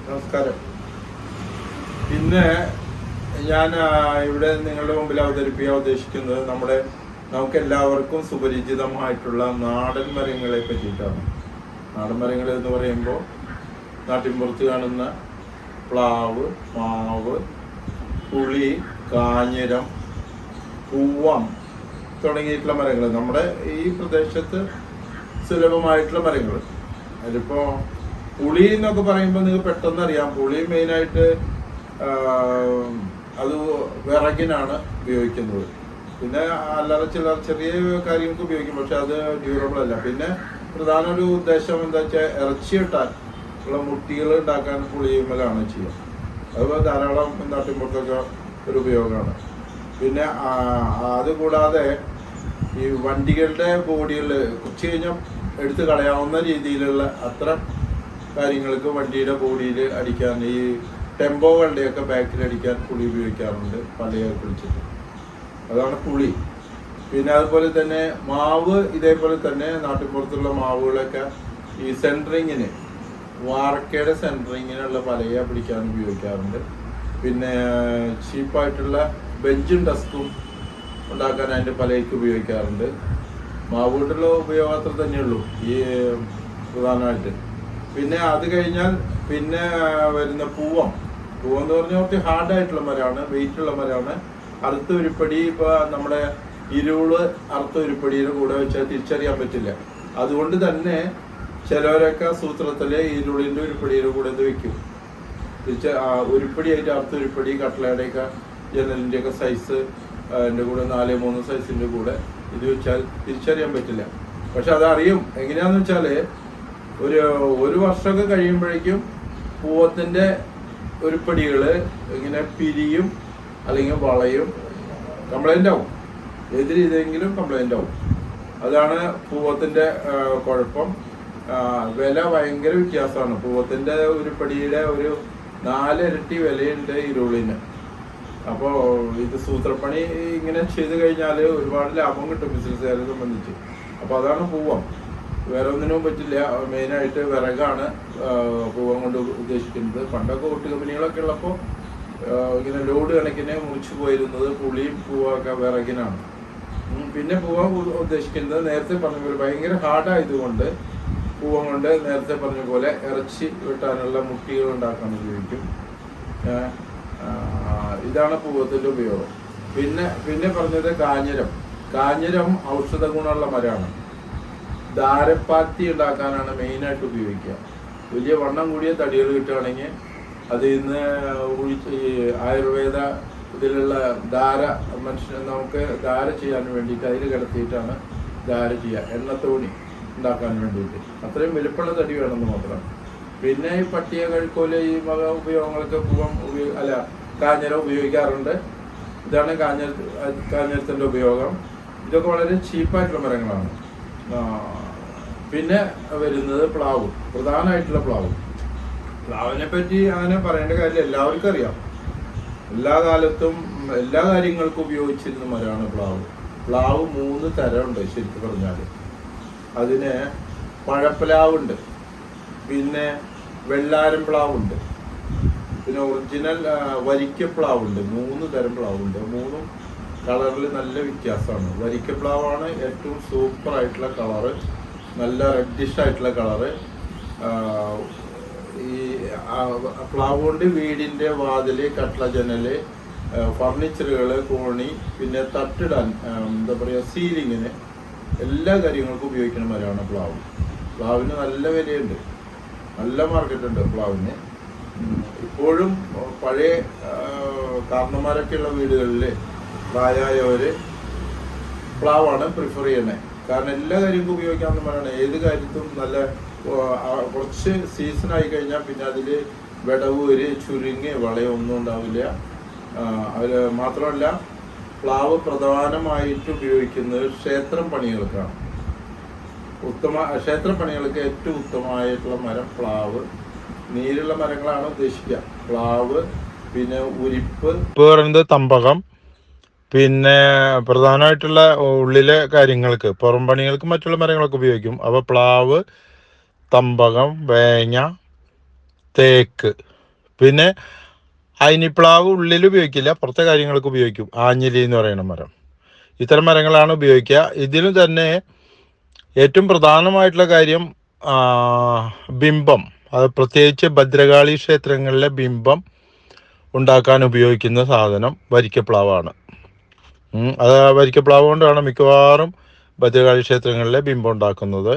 നമസ്കാരം. പിന്നെ ഞാൻ ഇവിടെ നിങ്ങളുടെ മുമ്പിൽ അവതരിപ്പിക്കാൻ ഉദ്ദേശിക്കുന്നത് നമുക്ക് എല്ലാവർക്കും സുപരിചിതമായിട്ടുള്ള നാടൻ മരങ്ങളെ പറ്റിയിട്ടാണ്. നാടൻ മരങ്ങൾ എന്ന് പറയുമ്പോൾ നാട്ടിൻപുറത്ത് കാണുന്ന പ്ലാവ്, മാവ്, പുളി, കാഞ്ഞിരം, പൂവം തുടങ്ങിയിട്ടുള്ള മരങ്ങൾ, നമ്മുടെ ഈ പ്രദേശത്ത് സുലഭമായിട്ടുള്ള മരങ്ങൾ. അതിലിപ്പോൾ പുളി എന്നൊക്കെ പറയുമ്പോൾ നിങ്ങൾക്ക് പെട്ടെന്ന് അറിയാം. പുളി മെയിനായിട്ട് അത് വിറകിനാണ് ഉപയോഗിക്കുന്നത്. പിന്നെ അല്ലാതെ ചെറിയ കാര്യങ്ങൾക്ക് ഉപയോഗിക്കും, പക്ഷെ അത് ഡ്യൂറബിൾ അല്ല. പിന്നെ പ്രധാന ഒരു ഉദ്ദേശം എന്താ വെച്ചാൽ ഇറച്ചി കിട്ടാൻ ഉള്ള മുട്ടികൾ ഉണ്ടാക്കാൻ പുളിയുമ്മലാണ് ചെയ്യുക. അതുപോലെ ധാരാളം നാട്ടിൻപുറത്തൊക്കെ ഒരു ഉപയോഗമാണ്. പിന്നെ അതുകൂടാതെ ഈ വണ്ടികളുടെ ബോഡികൾ കുറച്ച് കഴിഞ്ഞാൽ എടുത്ത് കളയാവുന്ന രീതിയിലുള്ള അത്തരം കാര്യങ്ങൾക്ക് വണ്ടിയുടെ ബോഡിയിൽ അടിക്കാൻ, ഈ ടെമ്പോകളുടെയൊക്കെ ബാക്കിൽ അടിക്കാൻ പുളി ഉപയോഗിക്കാറുണ്ട്, പലയൊക്കെ പിടിച്ചിട്ട്. അതാണ് പുളി. പിന്നെ അതുപോലെ തന്നെ മാവ്, ഇതേപോലെ തന്നെ നാട്ടിൻപുറത്തുള്ള മാവുകളൊക്കെ ഈ സെൻറ്ററിങ്ങിന്, വാർക്കയുടെ സെൻറ്ററിങ്ങിനുള്ള പലയ പിടിക്കാൻ ഉപയോഗിക്കാറുണ്ട്. പിന്നെ ചീപ്പായിട്ടുള്ള ബെഞ്ചും ഡെസ്കും ഉണ്ടാക്കാൻ അതിൻ്റെ പലയ്ക്ക് ഉപയോഗിക്കാറുണ്ട്. മാവ് കൊണ്ടുള്ള ഉപയോഗം അത്ര തന്നെയുള്ളൂ ഈ പ്രധാനമായിട്ട്. പിന്നെ അത് കഴിഞ്ഞാൽ പിന്നെ വരുന്ന പൂവം എന്ന് പറഞ്ഞാൽ കുറച്ച് ഹാർഡായിട്ടുള്ള മരമാണ്, വെയിറ്റുള്ള മരമാണ്. അറുത്ത ഉരുപ്പടി ഇപ്പോൾ നമ്മുടെ ഇരുള് അറുത്ത ഉരുപ്പടിയുടെ കൂടെ വെച്ചാൽ തിരിച്ചറിയാൻ പറ്റില്ല. അതുകൊണ്ട് തന്നെ ചിലവരൊക്കെ സൂത്രത്തില് ഇരുളിൻ്റെ ഉരുപ്പടിയുടെ കൂടെ ഇത് വെക്കും. ഉരുപ്പടിയായിട്ട് അറുത്ത ഉരുപ്പടി, കട്ട്ലയുടെയൊക്കെ ജനലിൻ്റെയൊക്കെ സൈസ് അതിൻ്റെ കൂടെ 4-3 സൈസിൻ്റെ കൂടെ ഇത് വെച്ചാൽ തിരിച്ചറിയാൻ പറ്റില്ല. പക്ഷെ അതറിയും. എങ്ങനെയാണെന്ന് വെച്ചാൽ ഒരു വർഷമൊക്കെ കഴിയുമ്പോഴേക്കും പൂവത്തിൻ്റെ ഉരുപ്പടികൾ ഇങ്ങനെ പിരിയും, അല്ലെങ്കിൽ വളയും, കംപ്ലൈൻ്റ് ആവും. ഏത് രീതിയെങ്കിലും കംപ്ലൈൻ്റ് ആവും. അതാണ് പൂവത്തിൻ്റെ കുഴപ്പം. വില ഭയങ്കര വ്യത്യാസമാണ്. പൂവത്തിൻ്റെ ഉരുപ്പടിയുടെ ഒരു 4 ഇരട്ടി വിലയുണ്ട് ഇരുളിന്. അപ്പോൾ ഇത് സൂത്രപ്പണി ഇങ്ങനെ ചെയ്ത് കഴിഞ്ഞാൽ ഒരുപാട് ലാഭം കിട്ടും ബിസിനസ്സുകാരെ സംബന്ധിച്ച്. അപ്പോൾ അതാണ് പൂവം. വേറെ ഒന്നിനും പറ്റില്ല. മെയിനായിട്ട് വിറകാണ് പൂവം കൊണ്ട് ഉദ്ദേശിക്കുന്നത്. പണ്ടൊക്കെ ഒട്ട് കമ്പനികളൊക്കെ ഉള്ളപ്പോൾ ഇങ്ങനെ ലോഡ് കണക്കിന് മുറിച്ചു പോയിരുന്നത് പുളിയും പൂവൊക്കെ വിറകിനാണ്. പിന്നെ പൂവം ഉദ്ദേശിക്കുന്നത് നേരത്തെ പറഞ്ഞ പോലെ ഭയങ്കര ഹാർഡായതുകൊണ്ട് പൂവം കൊണ്ട് നേരത്തെ പറഞ്ഞ പോലെ ഇറച്ചി കിട്ടാനുള്ള മുട്ടികൾ ഉണ്ടാക്കാൻ ഉപയോഗിക്കും. ഇതാണ് പൂവത്തിൻ്റെ ഉപയോഗം. പിന്നെ പറഞ്ഞത് കാഞ്ഞിരം ഔഷധ ഗുണമുള്ള മരമാണ്. ധാരപ്പാത്തി ഉണ്ടാക്കാനാണ് മെയിനായിട്ട് ഉപയോഗിക്കുക. വലിയ വണ്ണം കൂടിയ തടികൾ കിട്ടുകയാണെങ്കിൽ അതിൽ നിന്ന് ഈ ആയുർവേദ ഇതിലുള്ള നമുക്ക് ധാര ചെയ്യാൻ വേണ്ടിയിട്ട് അതിൽ കിടത്തിയിട്ടാണ് ധാര ചെയ്യുക. എണ്ണത്തോണി ഉണ്ടാക്കാൻ വേണ്ടിയിട്ട് അത്രയും വലുപ്പമുള്ള തടി വേണമെന്ന് മാത്രം. പിന്നെ ഈ പട്ടിയ കഴുക്കോല് ഈ വക ഉപയോഗങ്ങളൊക്കെ കാഞ്ഞിരം ഉപയോഗിക്കാറുണ്ട്. ഇതാണ് കാഞ്ഞിരത്തിൻ്റെ ഉപയോഗം. ഇതൊക്കെ വളരെ ചീപ്പായിട്ടുള്ള മരങ്ങളാണ്. പിന്നെ വരുന്നത് പ്ലാവ്, പ്രധാനമായിട്ടുള്ള പ്ലാവ്. പ്ലാവിനെ പറ്റി അങ്ങനെ പറയേണ്ട കാര്യം എല്ലാവർക്കും അറിയാം. എല്ലാ കാലത്തും എല്ലാ കാര്യങ്ങൾക്കും ഉപയോഗിച്ചിരുന്ന മരമാണ് പ്ലാവ് 3 തരമുണ്ട് ശരിക്കും പറഞ്ഞാൽ. അതിന് പഴപ്ലാവുണ്ട്, പിന്നെ വെള്ളാരം പ്ലാവുണ്ട്, പിന്നെ ഒറിജിനൽ വരിക്കപ്ലാവുണ്ട്. 3 തരം പ്ലാവുണ്ട്. 3 കളറിൽ നല്ല വ്യത്യാസമാണ്. വരിക്കപ്ലാവാണ് ഏറ്റവും സൂപ്പറായിട്ടുള്ള കളറ്, നല്ല റെഡിഷ് ആയിട്ടുള്ള കളറ്. ഈ പ്ലാവ് കൊണ്ട് വീടിൻ്റെ വാതില്, കട്ട്ള, ജനല്, ഫർണിച്ചറുകൾ, കോണി, പിന്നെ തട്ടിടാൻ, എന്താ പറയുക, സീലിങ്ങിന്, എല്ലാ കാര്യങ്ങൾക്കും ഉപയോഗിക്കുന്ന മരമാണ് പ്ലാവിന് നല്ല വിലയുണ്ട്, നല്ല മാർക്കറ്റുണ്ട് പ്ലാവിന്. ഇപ്പോഴും പഴയ കാരണന്മാരൊക്കെയുള്ള വീടുകളിൽ പ്രായമായവർ പ്ലാവാണ് പ്രിഫർ ചെയ്യണേ. കാരണം എല്ലാ കാര്യങ്ങൾക്കും ഉപയോഗിക്കാവുന്ന മരമാണ്. ഏത് കാര്യത്തും നല്ല കുറച്ച് സീസണായി കഴിഞ്ഞാൽ പിന്നെ അതിൽ വിടവ് ചുരുങ്ങി വളയൊന്നും ഉണ്ടാവില്ല. അതിൽ മാത്രമല്ല പ്ലാവ് പ്രധാനമായിട്ട് ഉപയോഗിക്കുന്നത് ക്ഷേത്രം പണികൾക്കാണ്. ക്ഷേത്ര പണികൾക്ക് ഏറ്റവും ഉത്തമമായിട്ടുള്ള മരം പ്ലാവ്. നീരുള്ള മരങ്ങളാണ് ഉദ്ദേശിക്കുക. പ്ലാവ്, പിന്നെ ഉരിപ്പ്, പറയുന്നത് തമ്പകം. പിന്നെ പ്രധാനമായിട്ടുള്ള ഉള്ളിലെ കാര്യങ്ങൾക്ക്, പുറം പണികൾക്ക് മറ്റുള്ള മരങ്ങളൊക്കെ ഉപയോഗിക്കും. അപ്പോൾ പ്ലാവ്, തമ്പകം, വേങ്ങ, തേക്ക് പിന്നെ അയിനിപ്ലാവ് ഉള്ളിൽ ഉപയോഗിക്കില്ല, പുറത്തെ കാര്യങ്ങൾക്ക് ഉപയോഗിക്കും. ആഞ്ഞിലി എന്ന് പറയുന്ന മരം, ഇത്തരം മരങ്ങളാണ് ഉപയോഗിക്കുക. ഇതിന് തന്നെ ഏറ്റവും പ്രധാനമായിട്ടുള്ള കാര്യം ബിംബം, അത് പ്രത്യേകിച്ച് ഭദ്രകാളി ക്ഷേത്രങ്ങളിലെ ബിംബം ഉണ്ടാക്കാൻ ഉപയോഗിക്കുന്ന സാധനം വരിക്കപ്ലാവാണ്. അത് വരിക്കപ്ലാവ് കൊണ്ടാണ് മിക്കവാറും ഭദ്രകാളി ക്ഷേത്രങ്ങളിലെ ബിംബം ഉണ്ടാക്കുന്നത്.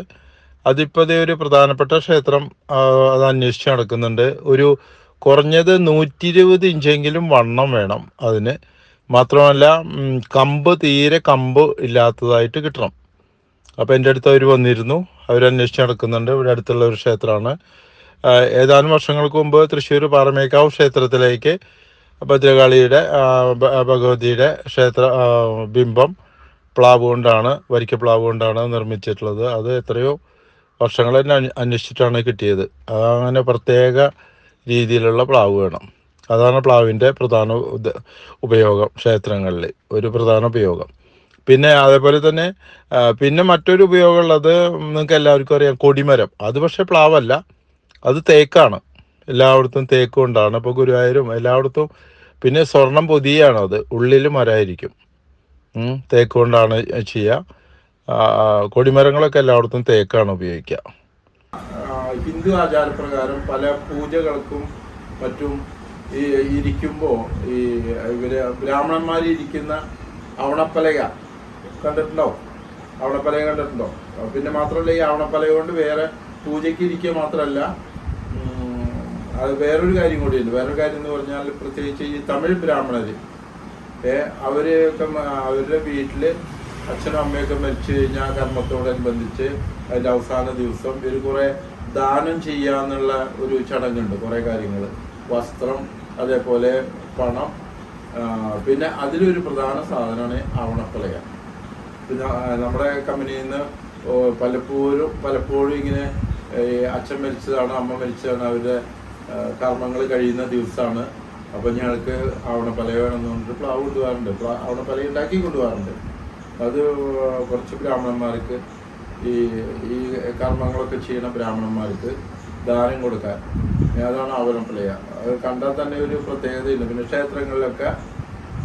അതിപ്പോൾ ഒരു പ്രധാനപ്പെട്ട ക്ഷേത്രം അത് അന്വേഷിച്ച് നടക്കുന്നുണ്ട്. ഒരു കുറഞ്ഞത് 120 ഇഞ്ചെങ്കിലും വണ്ണം വേണം അതിന്. മാത്രമല്ല തീരെ കമ്പ് ഇല്ലാത്തതായിട്ട് കിട്ടണം. അപ്പോൾ എൻ്റെ അടുത്ത് അവർ വന്നിരുന്നു, അവരന്വേഷിച്ച് നടക്കുന്നുണ്ട്. ഇവിടെ അടുത്തുള്ള ഒരു ക്ഷേത്രമാണ്. ഏതാനും വർഷങ്ങൾക്ക് മുമ്പ് തൃശ്ശൂർ പാറമേക്കാവ് ക്ഷേത്രത്തിലേക്ക് ഭദ്രകാളിയുടെ ഭഗവതിയുടെ ബിംബം വരിക്കപ്ലാവ് കൊണ്ടാണ് നിർമ്മിച്ചിട്ടുള്ളത്. അത് എത്രയോ വർഷങ്ങൾ തന്നെ അന്വേഷിച്ചിട്ടാണ് കിട്ടിയത്. അങ്ങനെ പ്രത്യേക രീതിയിലുള്ള പ്ലാവ് വേണം. അതാണ് പ്ലാവിൻ്റെ പ്രധാന ഉപയോഗം, ക്ഷേത്രങ്ങളിൽ ഒരു പ്രധാന ഉപയോഗം. പിന്നെ അതേപോലെ തന്നെ പിന്നെ മറ്റൊരു ഉപയോഗമുള്ളത് നിങ്ങൾക്ക് എല്ലാവർക്കും അറിയാം, കൊടിമരം. അത് പക്ഷേ പ്ലാവല്ല, അത് തേക്കാണ്. എല്ലായിടത്തും തേക്ക് കൊണ്ടാണ്. ഇപ്പോൾ ഗുരുവായൂരും എല്ലായിടത്തും. പിന്നെ സ്വർണം പൊതിയാണ്, അത് ഉള്ളിൽ മരമായിരിക്കും. തേക്ക് കൊണ്ടാണ് ചെയ്യുക. കൊടിമരങ്ങളൊക്കെ എല്ലായിടത്തും തേക്കാണ് ഉപയോഗിക്കുക. ഹിന്ദു ആചാരപ്രകാരം പല പൂജകൾക്കും മറ്റും ഇരിക്കുമ്പോൾ ബ്രാഹ്മണന്മാർ ഇരിക്കുന്ന അവണപ്പലക കണ്ടിട്ടുണ്ടോ? പിന്നെ മാത്രമല്ല, ഈ അവണപ്പലക കൊണ്ട് വേറെ പൂജയ്ക്ക് ഇരിക്കുക മാത്രമല്ല, അത് വേറൊരു കാര്യം കൂടിയുണ്ട്. വേറൊരു കാര്യം എന്ന് പറഞ്ഞാൽ, പ്രത്യേകിച്ച് ഈ തമിഴ് ബ്രാഹ്മണർ അവരുടെ വീട്ടിൽ അച്ഛനും അമ്മയൊക്കെ മരിച്ചു കഴിഞ്ഞാൽ കർമ്മത്തോടനുബന്ധിച്ച് അതിൻ്റെ അവസാന ദിവസം ഇവർ കുറേ ദാനം ചെയ്യാന്നുള്ള ഒരു ചടങ്ങുണ്ട്. കുറേ കാര്യങ്ങൾ, വസ്ത്രം, അതേപോലെ പണം. പിന്നെ അതിലൊരു പ്രധാന സാധനമാണ് ആവണപ്പലക. പിന്നെ നമ്മുടെ കമ്പനിയിൽ നിന്ന് പലപ്പോഴും ഇങ്ങനെ അച്ഛൻ മരിച്ചതാണ്, അമ്മ മരിച്ചതാണ്, അവരുടെ കർമ്മങ്ങൾ കഴിയുന്ന ദിവസമാണ്. അപ്പം ഞങ്ങൾക്ക് ആവണപ്പലക വേണമെന്ന് പറഞ്ഞിട്ട് പ്ലാവ് കൊണ്ടുപോകാറുണ്ട്, ആവണപ്പലക ഉണ്ടാക്കി കൊണ്ടുപോകാറുണ്ട്. അത് കുറച്ച് ബ്രാഹ്മണന്മാർക്ക്, ഈ കർമ്മങ്ങളൊക്കെ ചെയ്യുന്ന ബ്രാഹ്മണന്മാർക്ക് ദാനം കൊടുക്കാൻ. അതാണ് ആവണപ്പലക. അത് കണ്ടാൽ തന്നെ ഒരു പ്രത്യേകതയുണ്ട്. പിന്നെ ക്ഷേത്രങ്ങളിലൊക്കെ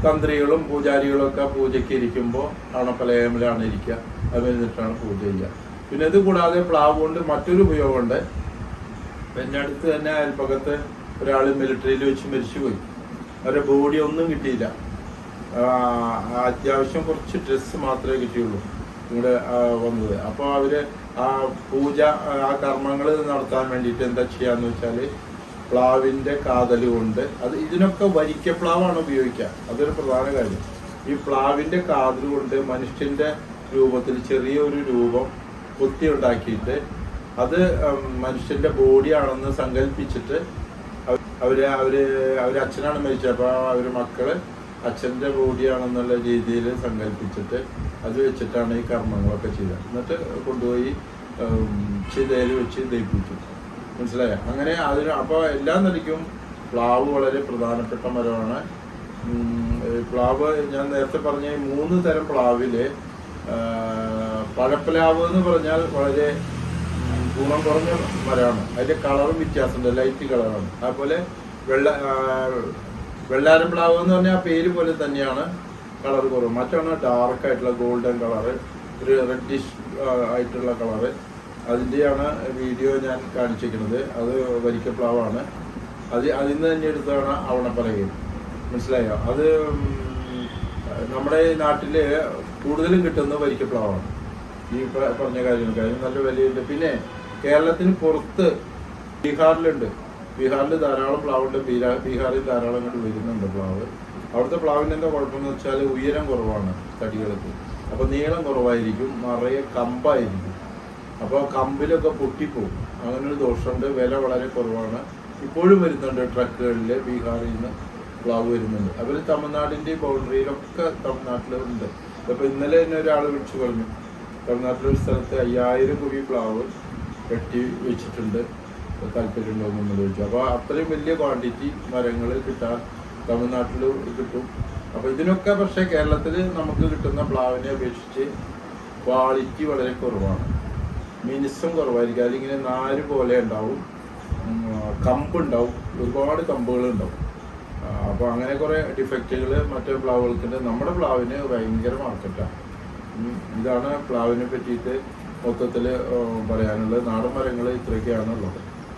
തന്ത്രികളും പൂജാരികളും ഒക്കെ പൂജയ്ക്ക് ഇരിക്കുമ്പോൾ ആവണപ്പലകയിലാണ് ഇരിക്കുക. അത് കഴിഞ്ഞിട്ടാണ് പൂജ ചെയ്യുക. പിന്നെ ഇത് കൂടാതെ പ്ലാവ് കൊണ്ട് മറ്റൊരു ഉപയോഗമുണ്ട്. എൻ്റെ അടുത്ത് തന്നെ അയൽപ്പക്കത്ത് ഒരാൾ മിലിറ്ററിയിൽ വെച്ച് മരിച്ചുപോയി. അവരുടെ ബോഡി ഒന്നും കിട്ടിയില്ല. അത്യാവശ്യം കുറച്ച് ഡ്രസ്സ് മാത്രമേ കിട്ടിയുള്ളൂ ഇവിടെ വന്നത്. അപ്പോൾ അവർ ആ പൂജ, ആ കർമ്മങ്ങൾ നടത്താൻ വേണ്ടിയിട്ട് എന്താ ചെയ്യാന്ന് വെച്ചാൽ, പ്ലാവിൻ്റെ കാതൽ കൊണ്ട്, ഇതിനൊക്കെ വരിക്കപ്ലാവാണ് ഉപയോഗിക്കുക. അതൊരു പ്രധാന കാര്യം. ഈ പ്ലാവിൻ്റെ കാതൽ കൊണ്ട് മനുഷ്യൻ്റെ രൂപത്തിൽ ചെറിയൊരു രൂപം കൊത്തി ഉണ്ടാക്കിയിട്ട് അത് മനുഷ്യൻ്റെ ബോഡിയാണെന്ന് സങ്കല്പിച്ചിട്ട് അവർ അച്ഛനാണ് മരിച്ചത്. അപ്പോൾ അവർ മക്കള് അച്ഛൻ്റെ ബോഡിയാണെന്നുള്ള രീതിയിൽ സങ്കല്പിച്ചിട്ട് അത് വെച്ചിട്ടാണ് ഈ കർമ്മങ്ങളൊക്കെ ചെയ്തത്. എന്നിട്ട് കൊണ്ടുപോയി ചിതയിൽ വെച്ച് ദഹിപ്പിച്ചു. മനസ്സിലായോ? അങ്ങനെ അപ്പോൾ എല്ലാ നിലയ്ക്കും പ്ലാവ് വളരെ പ്രധാനപ്പെട്ട മരമാണ്. പ്ലാവ് ഞാൻ നേരത്തെ പറഞ്ഞ 3 തരം പ്ലാവില് പഴപ്ലാവ് എന്ന് പറഞ്ഞാൽ വളരെ ഗുണം കുറഞ്ഞ മരമാണ്. അതിൻ്റെ കളറും വ്യത്യാസമുണ്ട്, ലൈറ്റ് കളറാണ്. അതുപോലെ വെള്ളാരം പ്ലാവ് എന്ന് പറഞ്ഞാൽ ആ പേര് പോലെ തന്നെയാണ്, കളർ കുറവ്. മറ്റാണ് ഡാർക്കായിട്ടുള്ള ഗോൾഡൻ കളറ്, ഒരു റെഡിഷ് ആയിട്ടുള്ള കളറ്. അതിൻ്റെയാണ് വീഡിയോ ഞാൻ കാണിച്ചിരിക്കുന്നത്. അത് വരിക്കപ്ലാവാണ്. അതിൽ നിന്ന് തന്നെ എടുത്താണ് അവണപ്പലകയും. മനസ്സിലായോ? അത് നമ്മുടെ നാട്ടിൽ കൂടുതലും കിട്ടുന്ന വരിക്കപ്ലാവാണ്. ഈ പറഞ്ഞ കാര്യം നല്ല വിലയുണ്ട്. പിന്നെ കേരളത്തിന് പുറത്ത് ബീഹാറിലുണ്ട്. ബീഹാറിൽ ധാരാളം പ്ലാവുണ്ട്. ബീഹാറിൽ ധാരാളം കണ്ട് വരുന്നുണ്ട് പ്ലാവ്. അവിടുത്തെ പ്ലാവിൻ്റെ എന്താ കുഴപ്പമെന്ന് വെച്ചാൽ ഉയരം കുറവാണ് തടികൾക്ക്. അപ്പോൾ നീളം കുറവായിരിക്കും, നിറയെ കമ്പായിരിക്കും. അപ്പോൾ കമ്പിലൊക്കെ പൊട്ടിപ്പോവും. അങ്ങനൊരു ദോഷമുണ്ട്. വില വളരെ കുറവാണ്. ഇപ്പോഴും വരുന്നുണ്ട് ട്രക്കുകളിൽ, ബീഹാറിൽ നിന്ന് പ്ലാവ് വരുന്നുണ്ട്. അവർ തമിഴ്നാടിൻ്റെ ബൗണ്ടറിയിലൊക്കെ തമിഴ്നാട്ടിലുണ്ട്. അപ്പോൾ ഇന്നലെ തന്നെ ഒരാൾ വിളിച്ചു പറഞ്ഞു, തമിഴ്നാട്ടിലൊരു സ്ഥലത്ത് 5000 കുഴി പ്ലാവ് വെട്ടി വെച്ചിട്ടുണ്ട്, താല്പര്യമുണ്ടോ എന്ന് ചോദിച്ചു. അപ്പോൾ അത്രയും വലിയ ക്വാണ്ടിറ്റി മരങ്ങൾ കിട്ടാൻ തമിഴ്നാട്ടിൽ കിട്ടും. അപ്പോൾ ഇതിനൊക്കെ പക്ഷേ കേരളത്തിൽ നമുക്ക് കിട്ടുന്ന പ്ലാവിനെ അപേക്ഷിച്ച് ക്വാളിറ്റി വളരെ കുറവാണ്. മിനുസം കുറവായിരിക്കും. അതിലിങ്ങനെ നാര് പോലെ ഉണ്ടാവും, കമ്പുണ്ടാവും, ഒരുപാട് കമ്പുകൾ ഉണ്ടാവും. അപ്പോൾ അങ്ങനെ കുറേ ഡിഫക്റ്റുകൾ മറ്റേ പ്ലാവുകൾക്കുണ്ട്. നമ്മുടെ പ്ലാവിന് ഭയങ്കര മാർക്കറ്റാണ്. ഇതാണ് പ്ലാവിനെ പറ്റിയിട്ട് മൊത്തത്തിൽ പറയാനുള്ളത്. നാടൻ മരങ്ങൾ ഇത്രയൊക്കെയാണുള്ളത്.